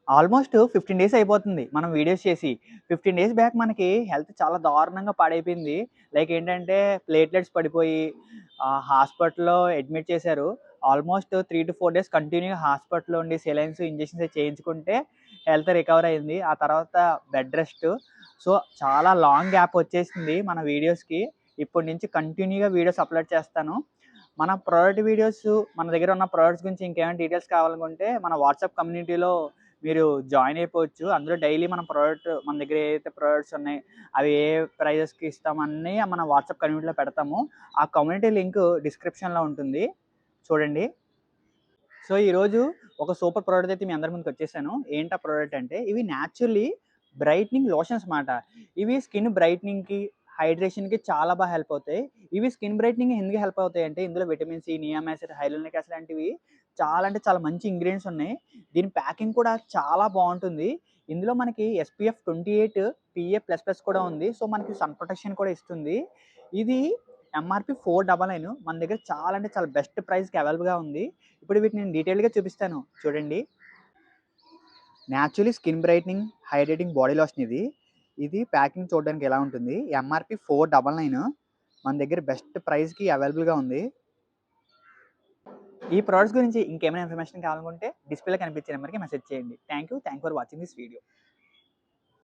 Almost 15 days అయిపోతుంది మనం videos చేసి. 15 డేస్ బ్యాక్ మనకి హెల్త్ చాలా దారుణంగా పాడైపోయింది. లైక్ ఏంటంటే ప్లేట్లెట్స్ పడిపోయి హాస్పిటల్‌లో అడ్మిట్ చేశారు. ఆల్మోస్ట్ 3-4 డేస్ కంటిన్యూ‌గా హాస్పిటల్‌లో ఉండి సెలైన్స్, ఇంజెక్షన్స్ చేయించుకుంటే హెల్త్ రికవర్ అయింది. ఆ తర్వాత బెడ్ రెస్ట్. సో, చాలా లాంగ్ గ్యాప్ వచ్చేసింది మన వీడియోస్‌కి. ఇప్పటి నుంచి కంటిన్యూ‌గా వీడియోస్ అప్‌లోడ్ చేస్తాను. మన ప్రొడక్ట్ వీడియోస్, మన దగ్గర ఉన్న ప్రొడక్ట్స్ గురించి ఇంకేమైనా డీటెయిల్స్ కావాలనుకుంటే మన వాట్సాప్ కమ్యూనిటీలో మీరు జాయిన్ అయిపోవచ్చు. అందులో డైలీ మన ప్రొడక్ట్ మన దగ్గర ఏదైతే ప్రొడక్ట్స్ ఉన్నాయి, అవి ఏ ప్రైజెస్‌కి ఇస్తామన్నీ మన వాట్సాప్ కమ్యూనిటీలో పెడతాము. ఆ కమ్యూనిటీ లింక్ డిస్క్రిప్షన్‌లో ఉంటుంది. చూడండి. సో, ఈరోజు ఒక సూపర్ ప్రొడక్ట్ అయితే మీ అందరి ముందుకొచ్చేసాను. ఏంటా ప్రొడక్ట్ అంటే, ఇవి న్యాచురల్లీ బ్రైట్నింగ్ లోషన్స్ మాట. ఇవి స్కిన్ బ్రైట్నింగ్‌కి, హైడ్రేషన్‌కి చాలా హెల్ప్ అవుతాయి. ఇవి స్కిన్ బ్రైట్నింగ్ ఎందుకు హెల్ప్ అవుతాయంటే, ఇందులో విటమిన్ సి, నియామాసిడ్, హైలోనిక్ యాసిడ్ లాంటివి చాలా అంటే చాలా మంచి ఇంగ్రీడియెంట్స్ ఉన్నాయి. దీని ప్యాకింగ్ కూడా చాలా బావుంటుంది. ఇందులో మనకి ఎస్‌పీఎఫ్ 28 PA++ కూడా ఉంది. సో, మనకి సన్ ప్రొటెక్షన్ కూడా ఇస్తుంది. ఇది ఎంఆర్‌పీ 499. మన దగ్గర చాలా అంటే చాలా బెస్ట్ ప్రైస్‌కి అవైలబుల్‌గా ఉంది. ఇప్పుడు వీటిని నేను డీటెయిల్‌గా చూపిస్తాను చూడండి. Naturally skin brightening, hydrating body lotion ఇది. ఇది ప్యాకింగ్ చూడడానికి ఎలా ఉంటుంది. ఎంఆర్‌పీ 499. మన దగ్గర బెస్ట్ ప్రైస్‌కి అవైలబుల్‌గా ఉంది. ఈ ప్రొడక్ట్స్ గురించి ఇంకేమైనా ఇన్ఫర్మేషన్ కావాలనుకుంటే డిస్‌ప్లేలో కనిపించే నెంబర్‌కి మెసేజ్ చేయండి. Thank you for watching this video.